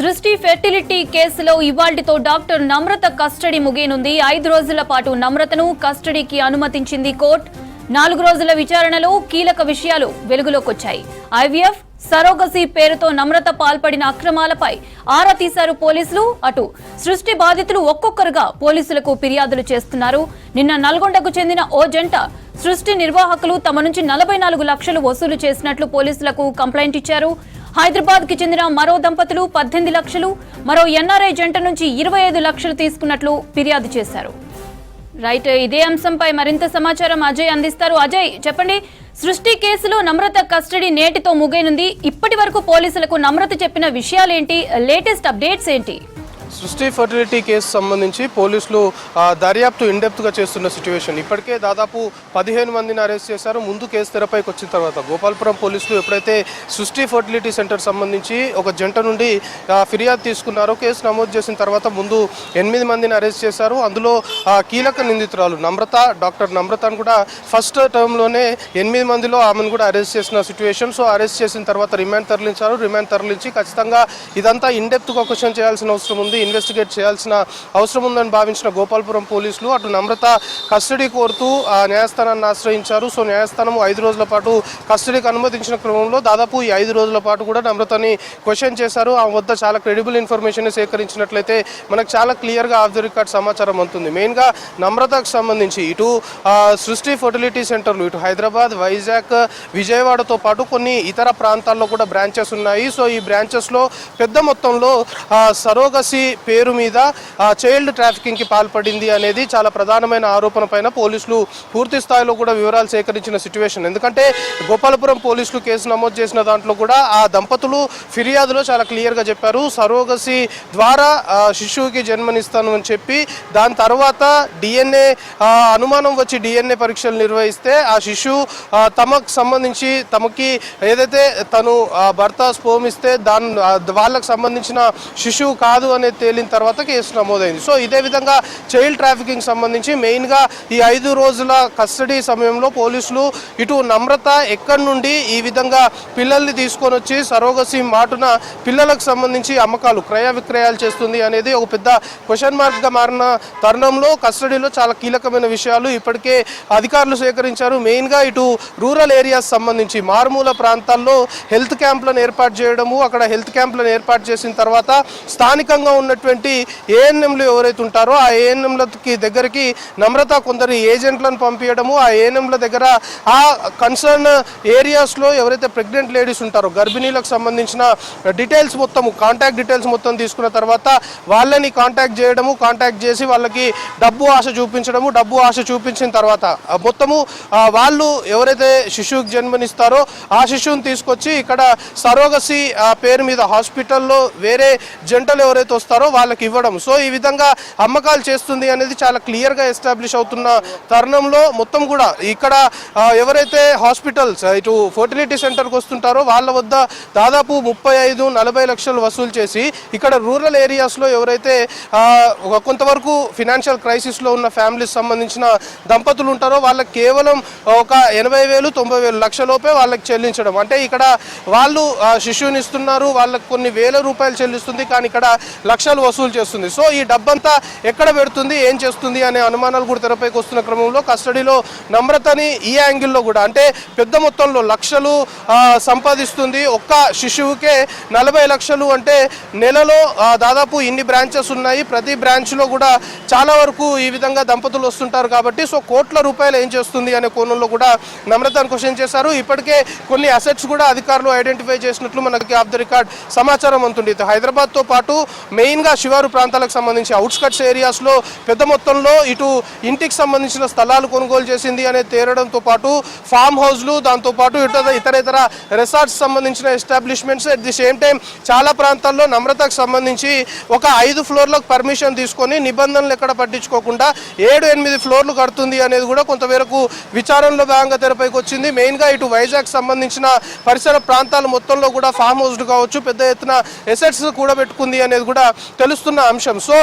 సృష్టి ఫెర్టిలిటీ కేసులో ఇవాల్టితో డాక్టర్ నమ్రత కస్టడీ ముగియనుంది. 5 రోజుల పాటు నమ్రతను కస్టడీకి అనుమతించింది కోర్టు. 4 రోజుల విచారణలో కీలక విషయాలు వెలుగులోకొచ్చాయి. ఐవీఎఫ్ సరోగసీ పేరుతో నమ్రత పాల్పడిన అక్రమాలపై ఆరా తీశారు పోలీసులు. అటు సృష్టి బాధితులు ఒక్కొక్కరుగా పోలీసులకు ఫిర్యాదులు చేస్తున్నారు. నిన్న నల్గొండకు చెందిన ఓ జంట సృష్టి నిర్వాహకులు తమ నుంచి 44 లక్షలు వసూలు చేసినట్లు పోలీసులకు కంప్లైంట్ ఇచ్చారు. హైదరాబాద్ కి చెందిన మరో దంపతులు 18 లక్షలు, మరో ఎన్ఆర్ఐ జంట నుంచి 25 లక్షలు తీసుకున్నట్లు ఫిర్యాదు చేశారు. రైట్, ఇదే అంశంపై మరింత సమాచారం అజయ్ అందిస్తారు. అజయ్, చెప్పండి, సృష్టి కేసులో నమ్రత కస్టడీ నేటితో ముగియనుంది. ఇప్పటి వరకు పోలీసులకు నమ్రత చెప్పిన విషయాలేంటి, లేటెస్ట్ అప్డేట్స్ ఏంటి? సృష్టి ఫర్టిలిటీ కేసు సంబంధించి పోలీసులు దర్యాప్తు ఇండెప్త్గా చేస్తున్న సిచ్యువేషన్. ఇప్పటికే దాదాపు 15 మందిని అరెస్ట్ చేశారు. ముందు కేసు తెరపైకి వచ్చిన తర్వాత గోపాలపురం పోలీసులు ఎప్పుడైతే సృష్టి ఫర్టిలిటీ సెంటర్ సంబంధించి ఒక జంట నుండి ఫిర్యాదు తీసుకున్నారో, కేసు నమోదు చేసిన తర్వాత ముందు 8 మందిని అరెస్ట్ చేశారు. అందులో కీలక నిందితురాలు నమ్రత, డాక్టర్ నమ్రతను కూడా ఫస్ట్ టర్మ్లోనే 8 మందిలో ఆమెను కూడా అరెస్ట్ చేసిన సిచ్యువేషన్. సో అరెస్ట్ చేసిన తర్వాత రిమాండ్ తరలించారు. రిమాండ్ తరలించి ఖచ్చితంగా ఇదంతా ఇండెప్త్గా క్వశ్చన్ చేయాల్సిన అవసరం ఉంది, ఇన్వెస్టిగేట్ చేయాల్సిన అవసరం ఉందని భావించిన గోపాలపురం పోలీసులు అటు నమ్రత కస్టడీ కోరుతూ న్యాయస్థానాన్ని ఆశ్రయించారు. సో న్యాయస్థానం 5 రోజుల పాటు కస్టడీకి అనుమతించిన క్రమంలో దాదాపు ఈ 5 రోజుల పాటు కూడా నమ్రతని క్వశ్చన్ చేశారు. ఆ వద్ద చాలా క్రెడిబుల్ ఇన్ఫర్మేషన్ సేకరించినట్లయితే మనకు చాలా క్లియర్గా ఆఫ్ ది రికార్డ్ సమాచారం అందుతుంది. మెయిన్గా నమ్రతకు సంబంధించి ఇటు సృష్టి ఫర్టిలిటీ సెంటర్లు ఇటు హైదరాబాద్, వైజాగ్, విజయవాడతో పాటు కొన్ని ఇతర ప్రాంతాల్లో కూడా బ్రాంచెస్ ఉన్నాయి. సో ఈ బ్రాంచెస్లో పెద్ద మొత్తంలో సరోగసీ పేరు మీద చైల్డ్ ట్రాఫికింగ్కి పాల్పడింది అనేది చాలా ప్రధానమైన ఆరోపణ పైన పోలీసులు పూర్తి స్థాయిలో కూడా వివరాలు సేకరించిన సిచ్యువేషన్. ఎందుకంటే గోపాలపురం పోలీసులు కేసు నమోదు చేసిన దాంట్లో కూడా ఆ దంపతులు ఫిర్యాదులో చాలా క్లియర్గా చెప్పారు. సరోగసీ ద్వారా శిశువుకి జన్మనిస్తాను అని చెప్పి దాని తర్వాత డిఎన్ఏ అనుమానం వచ్చి డిఎన్ఏ పరీక్షలు నిర్వహిస్తే ఆ శిశువు తమకు సంబంధించి తమకి ఏదైతే తను భర్త స్పోమ్ ఇస్తే వాళ్ళకు సంబంధించిన శిశువు కాదు అనేది తేలిన తర్వాత కేసు నమోదైంది. సో ఇదే విధంగా చైల్డ్ ట్రాఫికింగ్ సంబంధించి మెయిన్గా ఈ 5 రోజుల కస్టడీ సమయంలో పోలీసులు ఇటు నమ్రత ఎక్కడి నుండి ఈ విధంగా పిల్లల్ని తీసుకొని వచ్చి సరోగసీ మాటున పిల్లలకు సంబంధించి అమ్మకాలు క్రయ విక్రయాలు చేస్తుంది అనేది ఒక పెద్ద క్వశ్చన్ మార్క్గా మారిన తరుణంలో కస్టడీలో చాలా కీలకమైన విషయాలు ఇప్పటికే అధికారులు సేకరించారు. మెయిన్గా ఇటు రూరల్ ఏరియాస్ సంబంధించి మారుమూల ప్రాంతాల్లో హెల్త్ క్యాంపులను ఏర్పాటు చేయడము, అక్కడ హెల్త్ క్యాంపులను ఏర్పాటు చేసిన తర్వాత స్థానికంగా ఉన్నటువంటి ఏఎన్ఎంలు ఎవరైతే ఉంటారో ఆ ఏఎన్ఎంలకి దగ్గరికి నమ్రత కొందరు ఏజెంట్లను పంపించడము, ఆ ఏఎన్ఎంల దగ్గర ఆ కన్సర్న్ ఏరియాస్లో ఎవరైతే ప్రెగ్నెంట్ లేడీస్ ఉంటారో గర్భిణీలకు సంబంధించిన డీటెయిల్స్ మొత్తం కాంటాక్ట్ డీటెయిల్స్ మొత్తం తీసుకున్న తర్వాత వాళ్ళని కాంటాక్ట్ చేయడము, కాంటాక్ట్ చేసి వాళ్ళకి డబ్బు ఆశ చూపించడము, డబ్బు ఆశ చూపించిన తర్వాత మొత్తము వాళ్ళు ఎవరైతే శిశువుకి జన్మనిస్తారో ఆ శిశువుని తీసుకొచ్చి ఇక్కడ సరోగసీ పేరు మీద హాస్పిటల్లో వేరే జంటలు ఎవరైతే వస్తారో వాళ్ళకి ఇవ్వడం. సో ఈ విధంగా అమ్మకాలు చేస్తుంది అనేది చాలా క్లియర్గా ఎస్టాబ్లిష్ అవుతున్న తరుణంలో మొత్తం కూడా ఇక్కడ ఎవరైతే హాస్పిటల్స్ ఇటు ఫర్టిలిటీ సెంటర్కి వస్తుంటారో వాళ్ళ వద్ద దాదాపు 35-40 లక్షలు వసూలు చేసి ఇక్కడ రూరల్ ఏరియాస్లో ఎవరైతే కొంతవరకు ఫినాన్షియల్ క్రైసిస్లో ఉన్న ఫ్యామిలీస్ సంబంధించిన దంపతులు ఉంటారో వాళ్ళకి కేవలం ఒక 80,000-90,000 లక్షలోపే వాళ్ళకి చెల్లించడం. అంటే ఇక్కడ వాళ్ళు శిశువుని ఇస్తున్నారు, వాళ్ళకి కొన్ని వేల రూపాయలు చెల్లిస్తుంది, కానీ ఇక్కడ లక్షలు వసూలు చేస్తుంది. సో ఈ డబ్బంతా ఎక్కడ పెడుతుంది, ఏం చేస్తుంది అనే అనుమానాలు కూడా తెరపైకి వస్తున్న క్రమంలో కస్టడీలో నమ్రతని ఈ యాంగిల్లో కూడా అంటే పెద్ద మొత్తంలో లక్షలు సంపాదిస్తుంది. ఒక్క శిశువుకే 40 లక్షలు అంటే నెలలో దాదాపు ఇన్ని బ్రాంచెస్ ఉన్నాయి, ప్రతి బ్రాంచ్లో కూడా చాలా వరకు ఈ విధంగా దంపతులు వస్తుంటారు కాబట్టి సో కోట్ల రూపాయలు ఏం చేస్తుంది అనే కోణంలో కూడా నమ్రతను క్వశ్చన్ చేశారు. ఇప్పటికే కొన్ని అసెట్స్ కూడా అధికారులు ఐడెంటిఫై చేసినట్లు మనకి ఆఫ్ ది రికార్డ్ సమాచారం ఉంటుంది. హైదరాబాద్తో పాటు మెయిన్గా శివారు ప్రాంతాలకు సంబంధించి అవుట్స్కట్స్ ఏరియాస్లో పెద్ద మొత్తంలో ఇటు ఇంటికి సంబంధించిన స్థలాలు కొనుగోలు చేసింది అనేది తేరడంతో పాటు ఫామ్ హౌస్లు, దాంతోపాటు ఇతర రిసార్ట్స్ సంబంధించిన establishments at the same time చాలా ప్రాంతాల్లో నమ్రతకు సంబంధించి ఒక 5 ఫ్లోర్లకు పర్మిషన్ తీసుకొని నిబంధనలు ఎక్కడ పట్టించుకోకుండా 7-8 ఫ్లోర్లు కడుతుంది అనేది కూడా కొంతవరకు విచారణలో భాగంగా తెరపైకి వచ్చింది. మెయిన్గా ఇటు వైజాగ్ సంబంధించిన పరిసర ప్రాంతాల మొత్తంలో కూడా ఫామ్ హౌస్లు కావచ్చు పెద్ద ఎత్తున ఎసెట్స్ కూడా పెట్టుకుంది అనేది కూడా తెలుస్తున్న అంశం. సో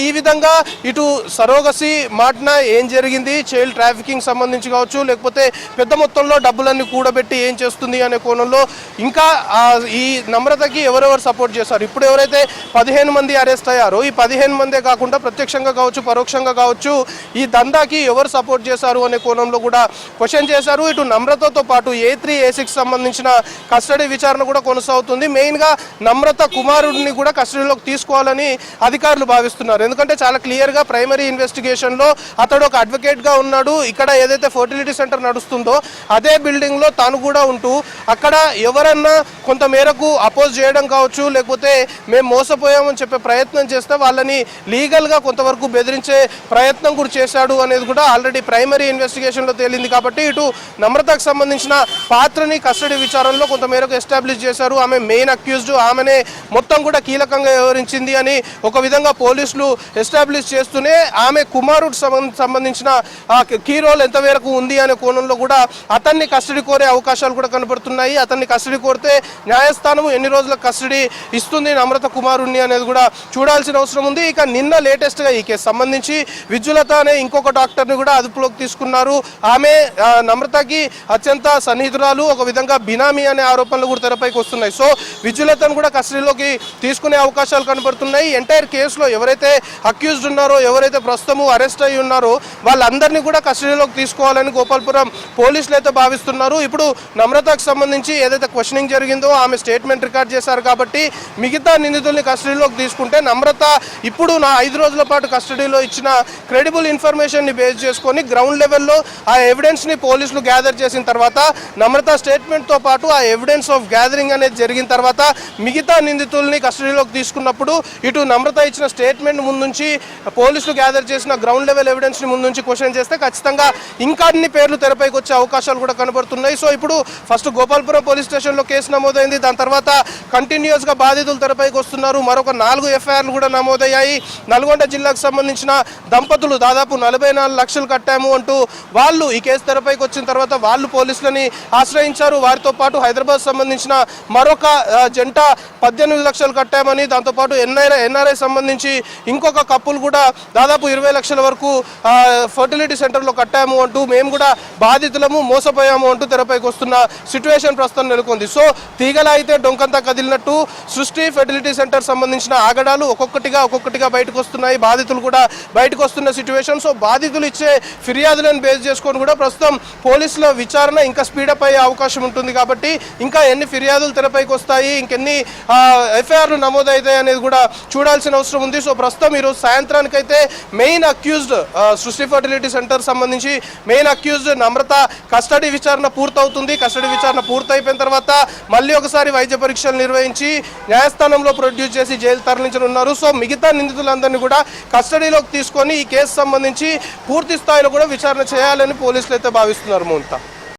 ఈ విధంగా ఇటు సరోగసి మాటన ఏం జరిగింది, చైల్డ్ ట్రాఫికింగ్ సంబంధించి కావచ్చు, లేకపోతే పెద్ద మొత్తంలో డబ్బులన్నీ కూడబెట్టి ఏం చేస్తుంది అనే కోణంలో ఇంకా ఈ నమ్రతకి ఎవరెవరు సపోర్ట్ చేశారు, ఇప్పుడు ఎవరైతే 15 మంది అరెస్ట్ అయ్యారో ఈ 15 మందే కాకుండా ప్రత్యక్షంగా కావచ్చు పరోక్షంగా కావచ్చు ఈ దందాకి ఎవరు సపోర్ట్ చేశారు అనే కోణంలో కూడా క్వశ్చన్ చేశారు. ఇటు నమ్రతతో పాటు A3, A6 సంబంధించిన కస్టడీ విచారణ కూడా కొనసాగుతుంది. మెయిన్గా నమ్రత కుమారుడిని కూడా కస్టడీలోకి తీసుకోవాలని అధికారులు భావిస్తున్నారు. ఎందుకంటే చాలా క్లియర్గా ప్రైమరీ ఇన్వెస్టిగేషన్లో అతడు ఒక అడ్వకేట్గా ఉన్నాడు. ఇక్కడ ఏదైతే ఫర్టిలిటీ సెంటర్ నడుస్తుందో అదే బిల్డింగ్లో తాను కూడా ఉంటూ అక్కడ ఎవరన్నా కొంత మేరకు అపోజ్ చేయడం కావచ్చు, లేకపోతే మేము మోసపోయామని చెప్పే ప్రయత్నం చేస్తే వాళ్ళని లీగల్గా కొంతవరకు బెదిరించే ప్రయత్నం కూడా చేశాడు అనేది కూడా ఆల్రెడీ ప్రైమరీ ఇన్వెస్టిగేషన్లో తేలింది. కాబట్టి ఇటు నమ్రతకు సంబంధించిన పాత్రని కస్టడీ విచారణలో కొంతమేరకు ఎస్టాబ్లిష్ చేశారు. ఆమె మెయిన్ అక్యూజ్డ్, ఆమెనే మొత్తం కూడా కీలకంగా వ్యవహరించింది అని ఒక విధంగా పోలీసులు ఎస్టాబ్లిష్ చేస్తూనే ఆమె కుమారుడు సంబంధించిన కీ రోల్ ఎంత మేరకు ఉంది అనే కోణంలో కూడా అతన్ని కస్టడీ కోరే అవకాశాలు కూడా కనబడుతున్నాయి. అతన్ని కస్టడీ కోరితే న్యాయస్థానం ఎన్ని రోజుల కస్టడీ ఇస్తుంది నమ్రత కుమారుణ్ణి అనేది కూడా చూడాల్సిన అవసరం ఉంది. ఇక నిన్న లేటెస్ట్గా ఈ కేసు సంబంధించి విద్యులత అనే ఇంకొక డాక్టర్ని కూడా అదుపులోకి తీసుకున్నారు. ఆమె నమ్రతకి అత్యంత సన్నిహితురాలు, ఒక విధంగా బినామీ అనే ఆరోపణలు కూడా తెరపైకి వస్తున్నాయి. సో విద్యులతను కూడా కస్టడీలోకి తీసుకునే అవకాశాలు కనబడుతున్నాయి. ఎంటైర్ కేసులో ఎవరైతే అక్యూజ్డ్ ఉన్నారో, ఎవరైతే ప్రస్తుతము అరెస్ట్ అయి ఉన్నారో వాళ్ళందరినీ కూడా కస్టడీలోకి తీసుకోవాలని గోపాల్పురం పోలీసులు అయితే భావిస్తున్నారు. ఇప్పుడు నమ్రతకు సంబంధించి ఏదైతే క్వశ్చనింగ్ జరిగిందో ఆమె స్టేట్మెంట్ రికార్డ్ చేశారు కాబట్టి మిగతా నిందితుల్ని కస్టడీలోకి తీసుకుంటే నమ్రత ఇప్పుడు 5 రోజుల పాటు కస్టడీలో ఇచ్చిన క్రెడిబుల్ ఇన్ఫర్మేషన్ని బేస్ చేసుకొని గ్రౌండ్ లెవెల్లో ఆ ఎవిడెన్స్ని పోలీసులు గ్యాదర్ చేసిన తర్వాత నమ్రత స్టేట్మెంట్తో పాటు ఆ ఎవిడెన్స్ ఆఫ్ గ్యాదరింగ్ అనేది జరిగిన తర్వాత మిగతా నిందితుల్ని కస్టడీలోకి తీసుకున్నప్పుడు ఇటు నమ్రత ఇచ్చిన స్టేట్మెంట్ ముందుంచి పోలీసులు గ్యాదర్ చేసిన గ్రౌండ్ లెవెల్ ఎవిడెన్స్ని ముందుంచి క్వశ్చన్ చేస్తే ఖచ్చితంగా ఇంకా అన్ని పేర్లు తెరపైకి వచ్చే అవకాశాలు కూడా కనబడుతున్నాయి. సో ఇప్పుడు ఫస్ట్ గోపాల్పురం పోలీస్ స్టేషన్లో కేసు నమోదైంది. దాని తర్వాత కంటిన్యూస్గా బాధితులు తెరపైకి వస్తున్నారు. మరొక 4 ఎఫ్ఐఆర్లు కూడా నమోదయ్యాయి. నల్గొండ జిల్లాకు సంబంధించిన దంపతులు దాదాపు 44 లక్షలు కట్టాము అంటూ వాళ్ళు ఈ కేసు తెరపైకి వచ్చిన తర్వాత వాళ్ళు పోలీసులని ఆశ్రయించారు. వారితో పాటు హైదరాబాద్ సంబంధించిన మరొక జంట 18 లక్షలు కట్టామని, దాంతోపాటు ఎన్ఆర్ఐ సంబంధించి ఇంకొక కప్పులు కూడా దాదాపు 20 లక్షల వరకు ఫర్టిలిటీ సెంటర్లో కట్టాము అంటూ మేము కూడా బాధితులము మోసపోయాము అంటూ తెరపైకి వస్తున్న సిచ్యువేషన్ ప్రస్తుతం నెలకొంది. సో తీగల అయితే డొంకంతా కదిలినట్టు సృష్టి ఫెర్టిలిటీ సెంటర్ సంబంధించిన ఆగడాలు ఒక్కొక్కటిగా బయటకు వస్తున్నాయి. బాధితులు కూడా బయటకు వస్తున్న సిచ్యువేషన్. సో బాధితులు ఇచ్చే ఫిర్యాదులను బేస్ చేసుకొని కూడా ప్రస్తుతం పోలీసుల విచారణ ఇంకా స్పీడప్ అయ్యే అవకాశం ఉంటుంది. కాబట్టి ఇంకా ఎన్ని ఫిర్యాదులు తెరపైకి వస్తాయి, ఇంకెన్ని ఎఫ్ఐఆర్లు నమోదవుతాయి అనేది కూడా చూడాల్సిన అవసరం ఉంది. సో ప్రస్తుతం ఈరోజు సాయంత్రానికైతే మెయిన్ అక్యూజ్డ్ సృష్టి ఫర్టిలిటీ సెంటర్ సంబంధించి మెయిన్ అక్యూజ్డ్ నమ్రత కస్టడీ విచారణ పూర్తవుతుంది. కస్టడీ విచారణ పూర్తయిపోయిన తర్వాత మళ్ళీ ఒకసారి వైద్య పరీక్షలు నిర్వహించి న్యాయస్థానంలో ప్రొడ్యూస్ చేసి జైలు తరలించనున్నారు. సో మిగతా నిందితులందరినీ కూడా కస్టడీలోకి తీసుకొని ఈ కేసు సంబంధించి పూర్తి స్థాయిలో కూడా విచారణ చేయాలని పోలీసులు అయితే భావిస్తున్నారు. మోంతా.